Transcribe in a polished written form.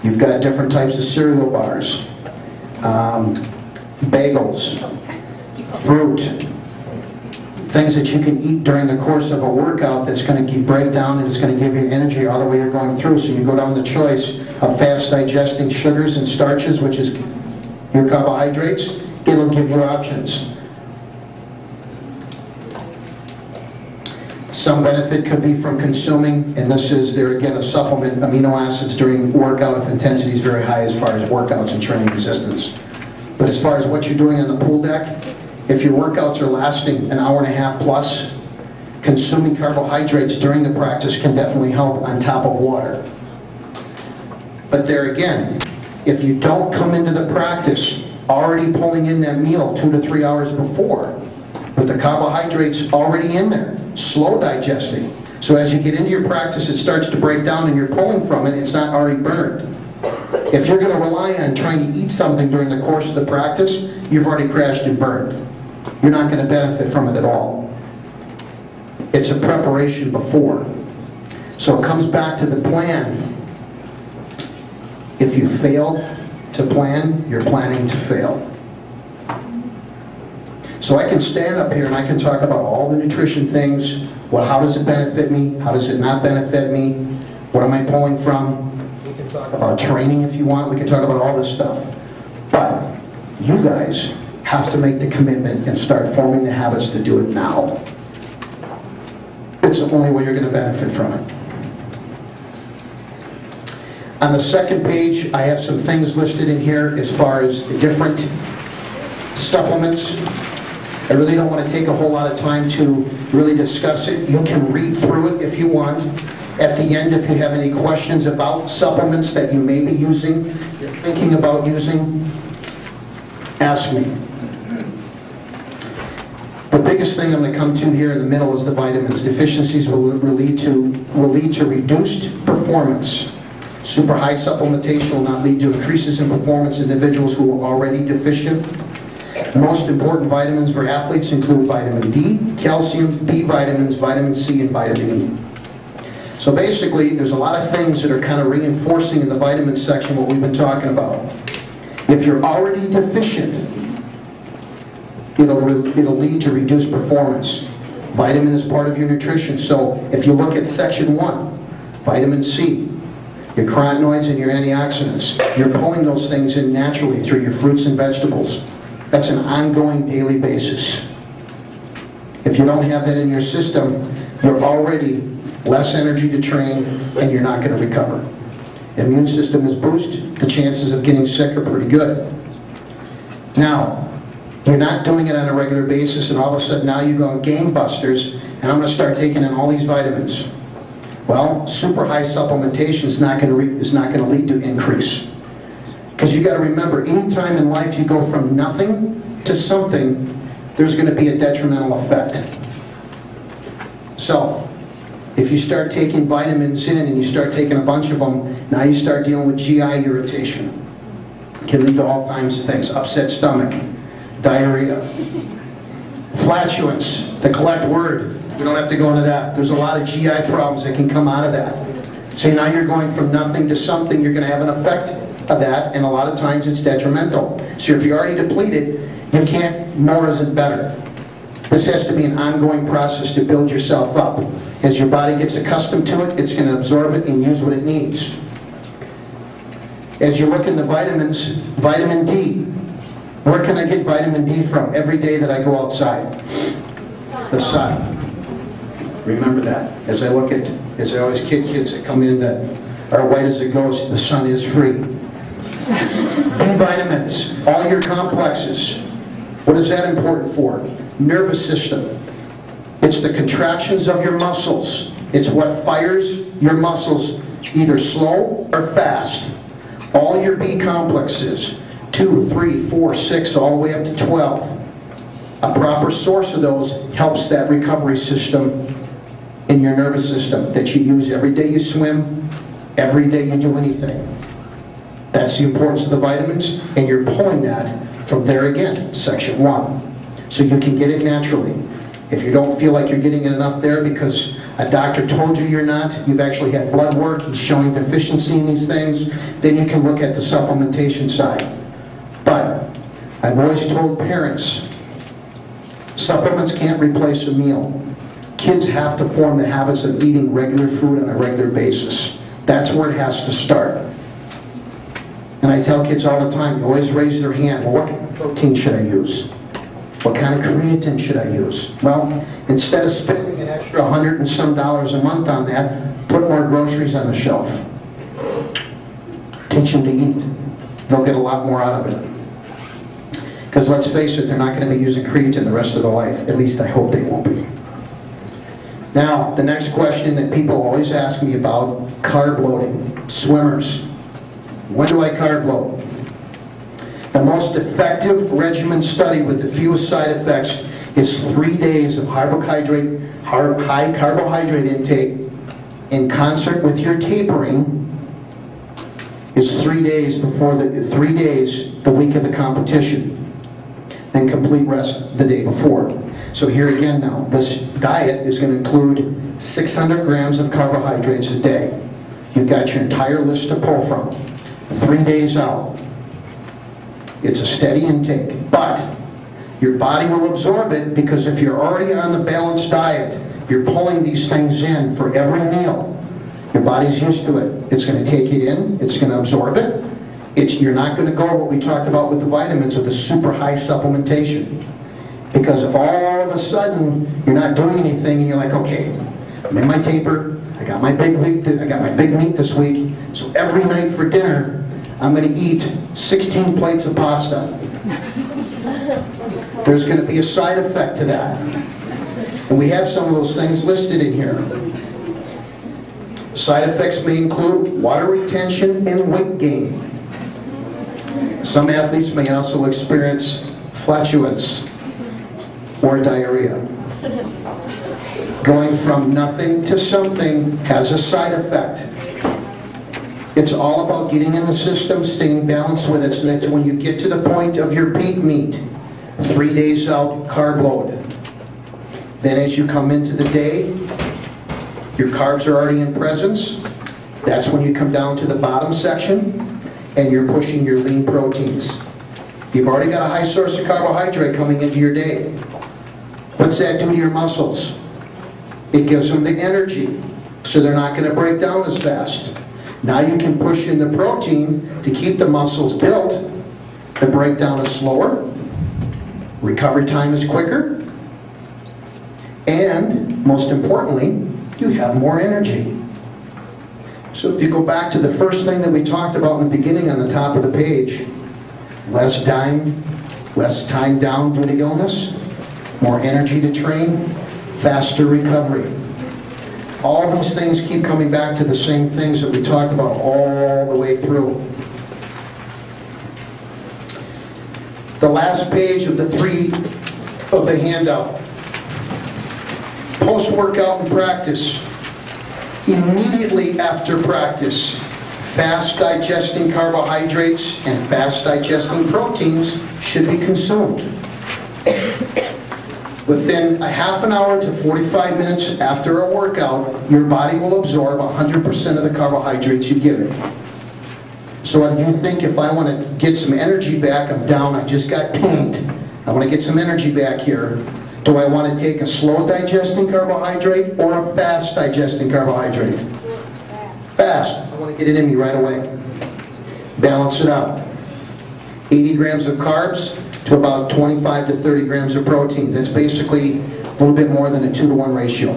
You've got different types of cereal bars, bagels, fruit, things that you can eat during the course of a workout that's going to break down and it's going to give you energy all the way you're going through. So you go down the choice of fast digesting sugars and starches, which is your carbohydrates. It'll give you options. Some benefit could be from consuming, and this is, there again, a supplement, amino acids during workout if intensity is very high as far as workouts and training resistance. But as far as what you're doing on the pool deck, if your workouts are lasting an hour and a half plus, consuming carbohydrates during the practice can definitely help on top of water. But there again, if you don't come into the practice already pulling in that meal 2 to 3 hours before, with the carbohydrates already in there, slow digesting. So as you get into your practice, it starts to break down and you're pulling from it, it's not already burned. If you're going to rely on trying to eat something during the course of the practice, you've already crashed and burned. You're not going to benefit from it at all. It's a preparation before. So it comes back to the plan. If you fail to plan, you're planning to fail. So I can stand up here and I can talk about all the nutrition things. Well, how does it benefit me? How does it not benefit me? What am I pulling from? We can talk about training if you want. We can talk about all this stuff. But you guys have to make the commitment and start forming the habits to do it now. It's the only way you're going to benefit from it. On the second page, I have some things listed in here as far as different supplements. I really don't want to take a whole lot of time to really discuss it. You can read through it if you want. At the end, if you have any questions about supplements that you may be using, you're thinking about using, ask me. The biggest thing I'm going to come to here in the middle is the vitamins. Deficiencies will lead to reduced performance. Super high supplementation will not lead to increases in performance in individuals who are already deficient. Most important vitamins for athletes include vitamin D, calcium, B vitamins, vitamin C, and vitamin E. So basically, there's a lot of things that are kind of reinforcing in the vitamins section what we've been talking about. If you're already deficient, it'll lead to reduced performance. Vitamin is part of your nutrition. So if you look at section 1, vitamin C, your carotenoids and your antioxidants, you're pulling those things in naturally through your fruits and vegetables. That's an ongoing daily basis. If you don't have that in your system, you're already less energy to train and you're not going to recover. Immune system is boosted, the chances of getting sick are pretty good. Now, you're not doing it on a regular basis and all of a sudden now you're going gangbusters and I'm going to start taking in all these vitamins. Well, super high supplementation is not going to lead to increase. Because you got to remember, any time in life you go from nothing to something, there's going to be a detrimental effect. So, if you start taking vitamins in and you start taking a bunch of them, now you start dealing with GI irritation. It can lead to all kinds of things. Upset stomach, diarrhea, flatulence, the correct word. We don't have to go into that. There's a lot of GI problems that can come out of that. So now you're going from nothing to something, you're going to have an effect of that, and a lot of times it's detrimental. So if you're already depleted, you can't, more isn't better. This has to be an ongoing process to build yourself up. As your body gets accustomed to it, it's going to absorb it and use what it needs. As you look in the vitamins, vitamin D. Where can I get vitamin D from every day that I go outside? The sun. Remember that. As I always kid kids that come in that are white as a ghost, the sun is free. B vitamins, all your complexes. What is that important for? Nervous system. It's the contractions of your muscles. It's what fires your muscles either slow or fast. All your B complexes, 2, 3, 4, 6, all the way up to 12. A proper source of those helps that recovery system in your nervous system that you use every day you swim, every day you do anything. That's the importance of the vitamins, and you're pulling that from there again, section 1. So you can get it naturally. If you don't feel like you're getting it enough there because a doctor told you you're not, you've actually had blood work, he's showing deficiency in these things, then you can look at the supplementation side. But I've always told parents, supplements can't replace a meal. Kids have to form the habits of eating regular food on a regular basis. That's where it has to start. And I tell kids all the time, you always raise their hand, well, what kind of protein should I use? What kind of creatine should I use? Well, instead of spending an extra $100 and some a month on that, put more groceries on the shelf. Teach them to eat. They'll get a lot more out of it. Because let's face it, they're not going to be using creatine the rest of their life. At least I hope they won't be. Now, the next question that people always ask me about, carb loading. Swimmers. When do I carb load? The most effective regimen study with the fewest side effects is 3 days of high carbohydrate intake in concert with your tapering is 3 days before the week of the competition, then complete rest the day before. So here again now, this diet is going to include 600 grams of carbohydrates a day. You've got your entire list to pull from. 3 days out. It's a steady intake, but your body will absorb it because if you're already on the balanced diet, you're pulling these things in for every meal. Your body's used to it. It's going to take it in. It's going to absorb it. You're not going to go what we talked about with the vitamins or the super high supplementation. Because if all of a sudden you're not doing anything and you're like, okay, I'm in my taper, I got my big meat this week, so every night for dinner, I'm going to eat 16 plates of pasta. There's going to be a side effect to that. And we have some of those things listed in here. Side effects may include water retention and weight gain. Some athletes may also experience flatulence or diarrhea. Going from nothing to something has a side effect. It's all about getting in the system, staying balanced with it, so that when you get to the point of your peak meet, 3 days out, carb load. Then as you come into the day, your carbs are already in presence. That's when you come down to the bottom section, and you're pushing your lean proteins. You've already got a high source of carbohydrate coming into your day. What's that do to your muscles? It gives them the energy, so they're not going to break down as fast. Now you can push in the protein to keep the muscles built. The breakdown is slower, recovery time is quicker, and most importantly, you have more energy. So if you go back to the first thing that we talked about in the beginning on the top of the page, less time down due to illness, more energy to train, faster recovery. All these things keep coming back to the same things that we talked about all the way through. The last page of the handout. Post-workout and practice. Immediately after practice, fast digesting carbohydrates and fast digesting proteins should be consumed. Within a half an hour to 45 minutes after a workout, your body will absorb 100% of the carbohydrates you give it. So what do you think if I want to get some energy back, I'm down, I just got tanked, I want to get some energy back here, do I want to take a slow digesting carbohydrate or a fast digesting carbohydrate? Fast. I want to get it in me right away. Balance it out. 80 grams of carbs to about 25 to 30 grams of proteins. That's basically a little bit more than a 2-to-1 ratio.